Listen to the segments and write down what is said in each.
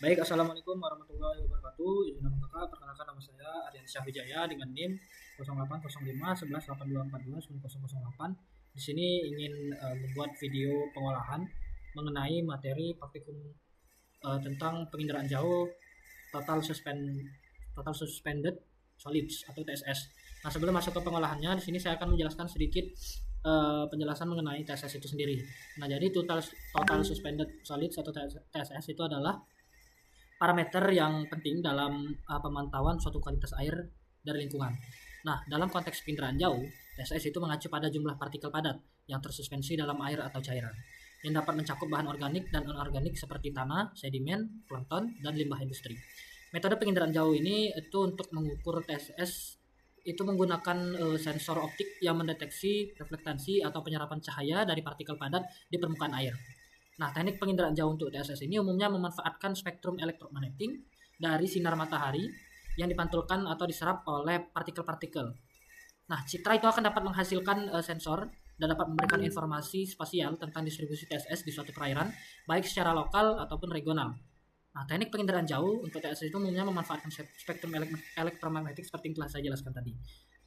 Baik, assalamualaikum warahmatullahi wabarakatuh. Izin nama kakak, perkenalkan nama saya Aryan Syahwijaya dengan NIM 0805 118242 9008. Di sini ingin membuat video pengolahan mengenai materi praktikum tentang penginderaan jauh total suspend total suspended solids atau TSS. Nah, sebelum masuk ke pengolahannya, di sini saya akan menjelaskan sedikit penjelasan mengenai TSS itu sendiri. Nah, jadi total suspended solids atau TSS itu adalah parameter yang penting dalam pemantauan suatu kualitas air dari lingkungan. Nah, dalam konteks penginderaan jauh, TSS itu mengacu pada jumlah partikel padat yang tersuspensi dalam air atau cairan, yang dapat mencakup bahan organik dan anorganik seperti tanah, sedimen, plankton, dan limbah industri. Metode penginderaan jauh ini itu untuk mengukur TSS itu menggunakan sensor optik yang mendeteksi reflektasi atau penyerapan cahaya dari partikel padat di permukaan air. Nah, teknik penginderaan jauh untuk TSS ini umumnya memanfaatkan spektrum elektromagnetik dari sinar matahari yang dipantulkan atau diserap oleh partikel-partikel. Nah, citra itu akan dapat menghasilkan sensor dan dapat memberikan informasi spasial tentang distribusi TSS di suatu perairan, baik secara lokal ataupun regional. Nah, teknik penginderaan jauh untuk TSS itu umumnya memanfaatkan spektrum elektromagnetik seperti yang telah saya jelaskan tadi.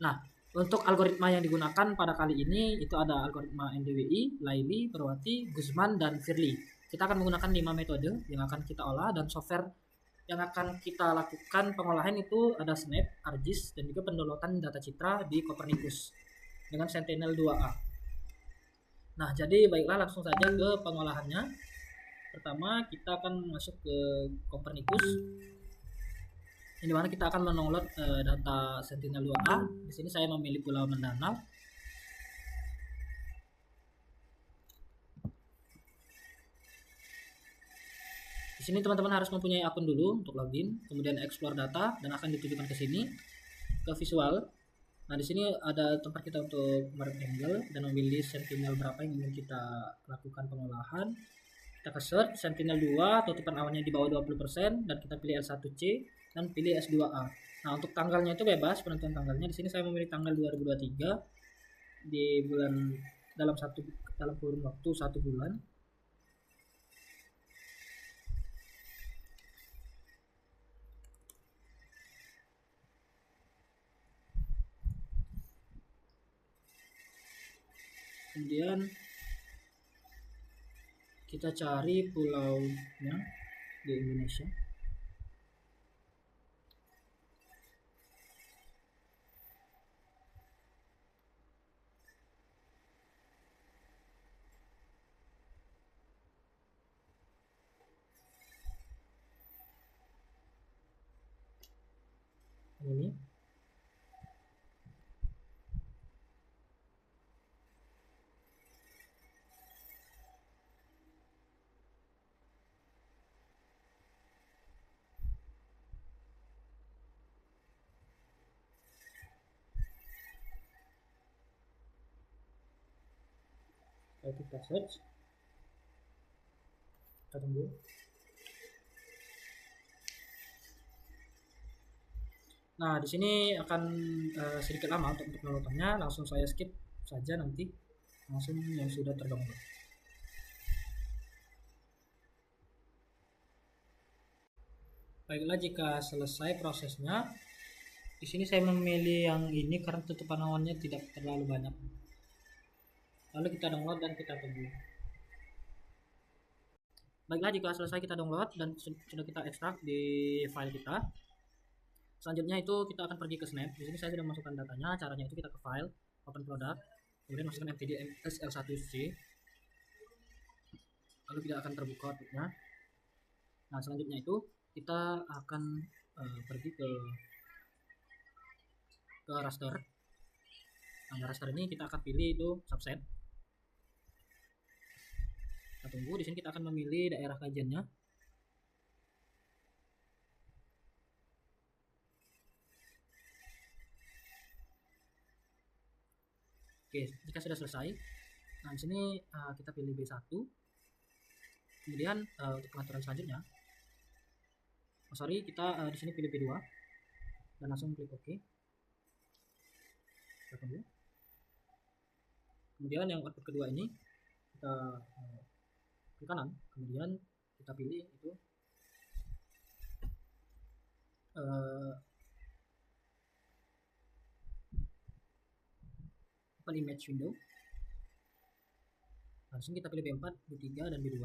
Nah, untuk algoritma yang digunakan pada kali ini itu ada algoritma NDWI, Laili, Perwati, Guzman, dan Firly. Kita akan menggunakan 5 metode yang akan kita olah dan software yang akan kita lakukan pengolahan itu ada Snap, ArcGIS, dan juga pendownloadan data citra di Copernicus dengan Sentinel-2A. Nah, jadi baiklah langsung saja ke pengolahannya. Pertama, kita akan masuk ke Copernicus. Di mana kita akan mendownload data Sentinel-2A. Di sini saya memilih Pulau Mendanau. Di sini teman-teman harus mempunyai akun dulu untuk login, kemudian explore data dan akan ditujukan ke sini ke visual. Nah, di sini ada tempat kita untuk merectangle dan memilih Sentinel berapa yang ingin kita lakukan pengolahan. Kita ke search Sentinel 2, tutupan awannya di bawah 20% dan kita pilih L1C dan pilih S2A. Nah, untuk tanggalnya itu bebas, penentuan tanggalnya. Di sini saya memilih tanggal 2023 di bulan dalam kurun waktu 1 bulan. Kemudian kita cari pulaunya di Indonesia. Ini kita search, kita tunggu. Nah, di sini akan sedikit lama untuk downloadannya. Langsung saya skip saja nanti langsung yang sudah terdownload. Baiklah, jika selesai prosesnya, di sini saya memilih yang ini karena tutupan awannya tidak terlalu banyak. Lalu kita download dan kita tunggu. Baiklah, jika selesai kita download dan sudah kita ekstrak di file kita, selanjutnya itu kita akan pergi ke Snap. Di sini saya sudah masukkan datanya. Caranya itu kita ke file, open product, kemudian masukkan mtdms L1C, lalu tidak akan terbuka outputnya. Nah, selanjutnya itu kita akan pergi ke raster. Nah, raster ini kita akan pilih itu subset. Kita tunggu. Di sini kita akan memilih daerah kajiannya. Oke, jika sudah selesai, nah di sini kita pilih B1. Kemudian untuk pengaturan selanjutnya, kita di sini pilih B2 dan langsung klik OK. Kita tunggu. Kemudian yang output kedua ini kita klik kanan, kemudian kita pilih itu open image window. Langsung kita pilih B4, B3 dan B2.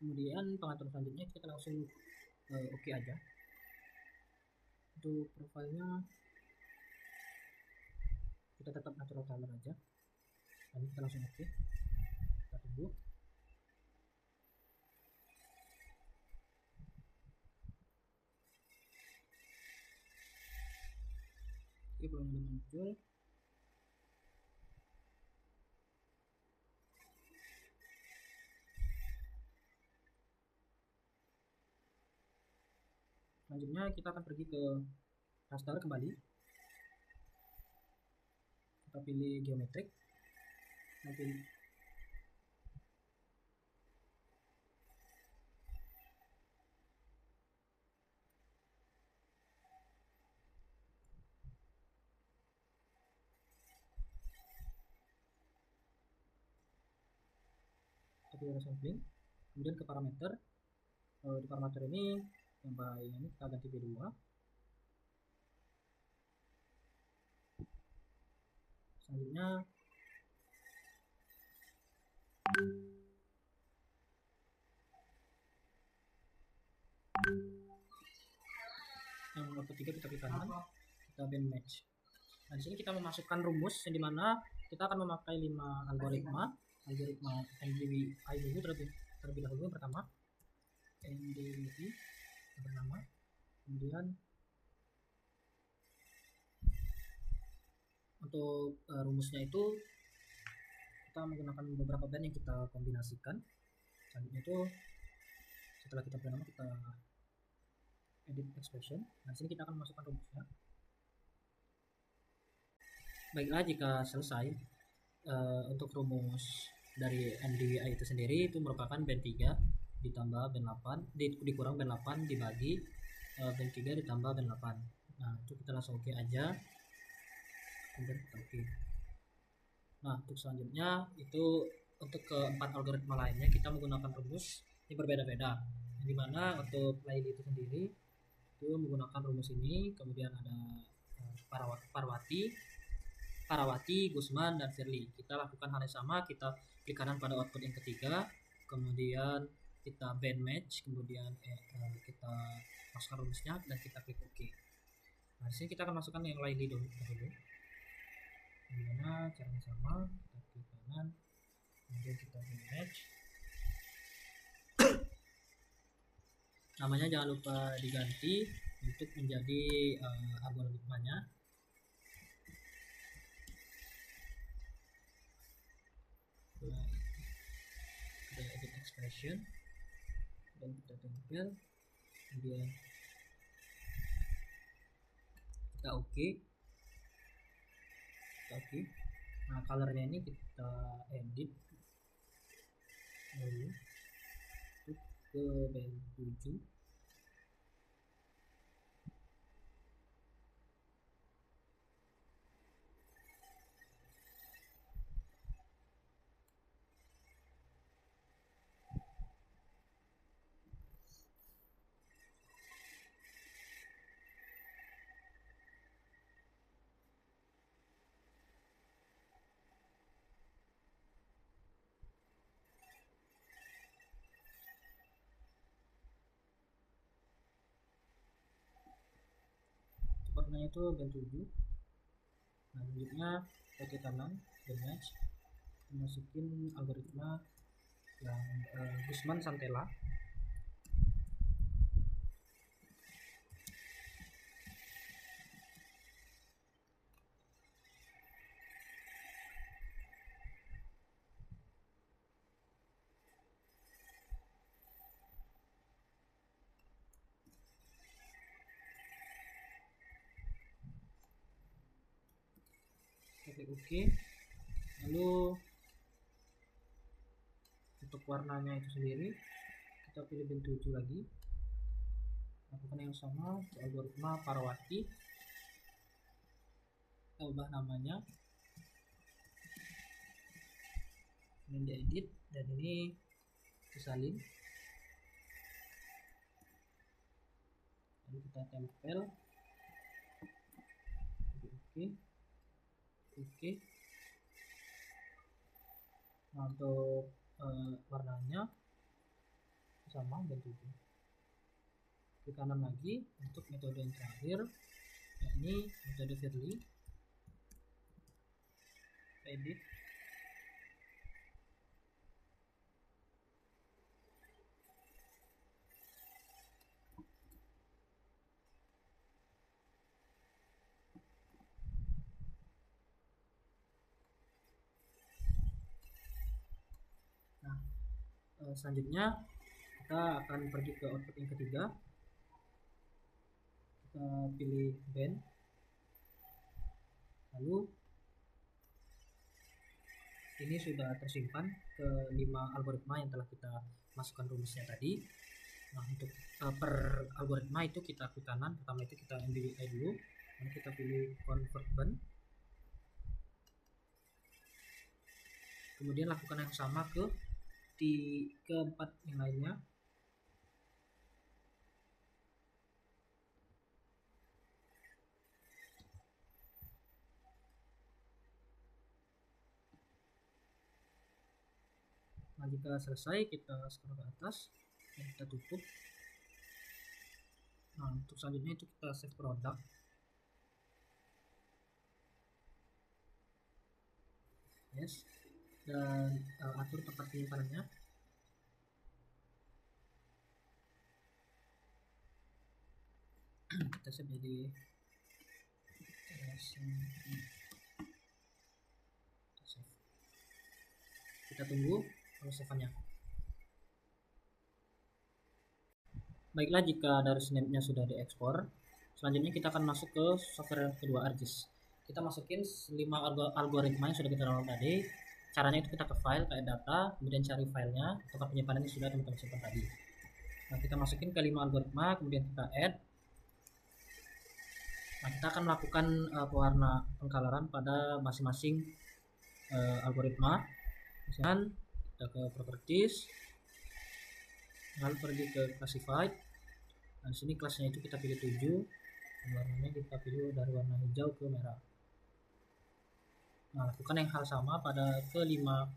Kemudian pengaturan selanjutnya kita langsung oke aja. Untuk profilnya kita tetap natural color aja. Lalu kita langsung oke. Kita tunggu. Oke, belum ada muncul. Selanjutnya kita akan pergi ke raster kembali. Kita pilih geometrik. Kita pilih sampling. Kemudian ke parameter. Di parameter ini yang baik ini kita ganti B2. Selanjutnya yang nomor ketiga kita klik kanan, kita band match. Nah, di sini kita memasukkan rumus yang dimana kita akan memakai 5 algoritma NDVI dulu terlebih dahulu. Yang pertama NDVI yang pertama, kemudian untuk rumusnya itu kita menggunakan beberapa band yang kita kombinasikan. Selanjutnya itu setelah kita bernama kita edit expression. Nah, sini kita akan masukkan rumusnya. Baiklah, jika selesai untuk rumus dari NDVI itu sendiri itu merupakan band 3 ditambah band 8 dikurang band 8 dibagi band 3 ditambah band 8. Nah, itu kita langsung oke aja. Kemudian kita oke. Nah, untuk selanjutnya itu untuk keempat algoritma lainnya kita menggunakan rumus yang berbeda-beda. Yang dimana untuk lain itu sendiri itu menggunakan rumus ini. Kemudian ada Parawati, Gusman, dan Firly. Kita lakukan hal yang sama, kita klik kanan pada output yang ketiga, kemudian kita band match, kemudian kita masukkan rumusnya dan kita klik OK. Nah, di sini kita akan masukkan yang lain dulu. Gimana caranya sama, kita klik kanan, kemudian kita band match. Namanya jangan lupa diganti untuk menjadi algoritmanya. Kita edit expression dan kita tempel, kemudian kita oke. Nah, colornya ini kita edit dulu ke band 7. Warnanya itu band 7. Nah, selanjutnya kita kanan band match, masukin algoritma yang Gusman Santella. Oke. Lalu untuk warnanya itu sendiri kita pilih band 7 lagi, lakukan yang sama untuk algoritma Parawati, kita ubah namanya, kemudian diedit dan ini disalin, lalu kita tempel. Oke. Oke. Nah, untuk warnanya sama ganti ke kanan lagi. Untuk metode yang terakhir, yakni metode Verli, edit. Nah, selanjutnya kita akan pergi ke output yang ketiga. Kita pilih band, lalu ini sudah tersimpan ke 5 algoritma yang telah kita masukkan rumusnya tadi. Nah, untuk per algoritma itu kita klik kanan. Pertama itu kita NDVI dulu, lalu kita pilih convert band, kemudian lakukan yang sama ke keempat yang lainnya. Nah, jika selesai kita scroll ke atas dan kita tutup. Nah, untuk selanjutnya itu kita save product. Yes. Dan atur tempat penyimpanannya. Kita save jadi kita tunggu proses-nya. Baiklah, jika dari snapnya sudah diekspor, selanjutnya kita akan masuk ke software kedua, ArcGIS. Kita masukin 5 algoritma yang sudah kita download tadi. Caranya itu kita ke file, ke data, kemudian cari filenya, tempat penyimpanannya sudah teman-teman simpan tadi. Nah, kita masukin ke 5 algoritma, kemudian kita add. Nah, kita akan melakukan pewarna pengcoloran pada masing-masing algoritma. Misalkan kita ke properties, lalu pergi ke classified. Nah, di sini kelasnya itu kita pilih 7, dan warnanya kita pilih dari warna hijau ke merah. Nah, lakukan yang hal sama pada kelima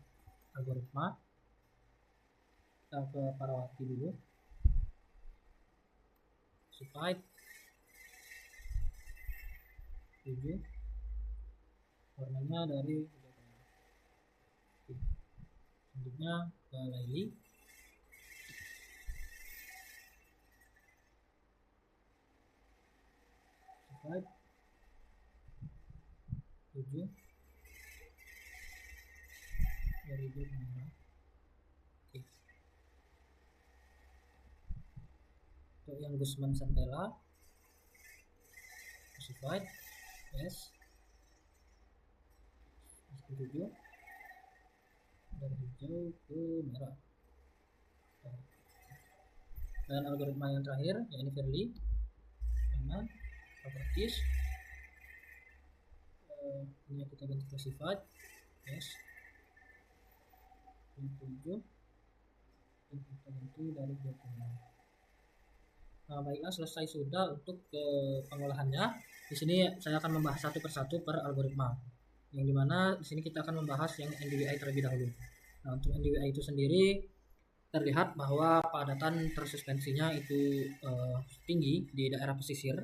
algoritma. Kita ke Parawati dulu, classified 7, warnanya dari hijau ke merah. Selanjutnya ke Laili, classified 7, dari hijau ke merah. Oke. Untuk yang Gusman Santella, classified yes, 7, dari hijau ke merah. Dan algoritma yang terakhir, yakni Verli, karena properties, ini kita ganti classified yes, 7, dan kita ganti dari 26. Nah, baiklah, selesai sudah untuk pengolahannya. Di sini saya akan membahas satu persatu per algoritma. Yang dimana di sini kita akan membahas yang NDVI terlebih dahulu. Nah, untuk NDVI itu sendiri terlihat bahwa padatan tersuspensinya itu tinggi di daerah pesisir,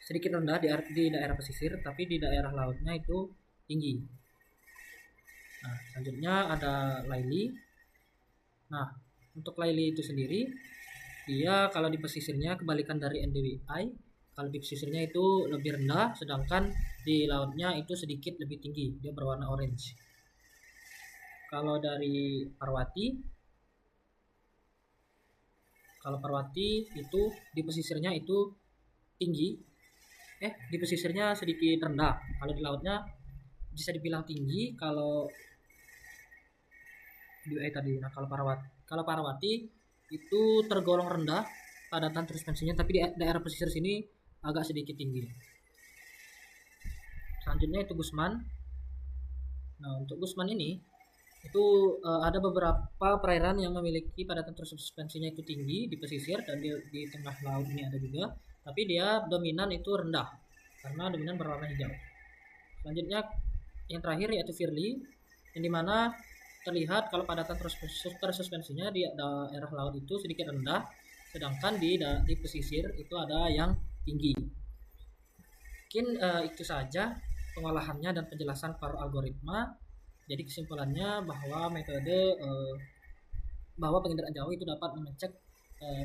sedikit rendah di daerah pesisir, tapi di daerah lautnya itu tinggi. Nah, selanjutnya ada Laili. Nah, untuk Laili itu sendiri, dia kalau di pesisirnya kebalikan dari NDVI. Kalau di pesisirnya itu lebih rendah, sedangkan di lautnya itu sedikit lebih tinggi, dia berwarna orange. Kalau dari Parwati, kalau Parwati itu di pesisirnya itu tinggi, di pesisirnya sedikit rendah. Kalau di lautnya bisa dibilang tinggi. Kalau NDVI tadi, nah kalau Parwati itu tergolong rendah padatan suspensinya, tapi di daerah pesisir sini agak sedikit tinggi. Selanjutnya itu Gusman. Nah, untuk Gusman ini itu ada beberapa perairan yang memiliki padatan suspensinya itu tinggi di pesisir, dan di tengah laut ini ada juga, tapi dia dominan itu rendah karena dominan berwarna hijau. Selanjutnya yang terakhir yaitu Firly, yang dimana terlihat kalau padatan tersuspensinya di daerah laut itu sedikit rendah, sedangkan di pesisir itu ada yang tinggi. Mungkin itu saja pengolahannya dan penjelasan para algoritma. Jadi kesimpulannya bahwa penginderaan jauh itu dapat mengecek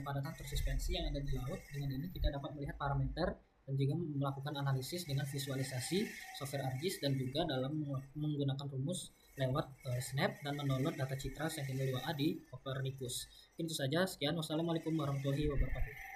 padatan tersuspensi yang ada di laut. Dengan ini kita dapat melihat parameter dan juga melakukan analisis dengan visualisasi software ArcGIS dan juga dalam menggunakan rumus lewat Snap dan mendownload data citra Sentinel-2A di Copernicus. Itu saja, sekian. Wassalamualaikum warahmatullahi wabarakatuh.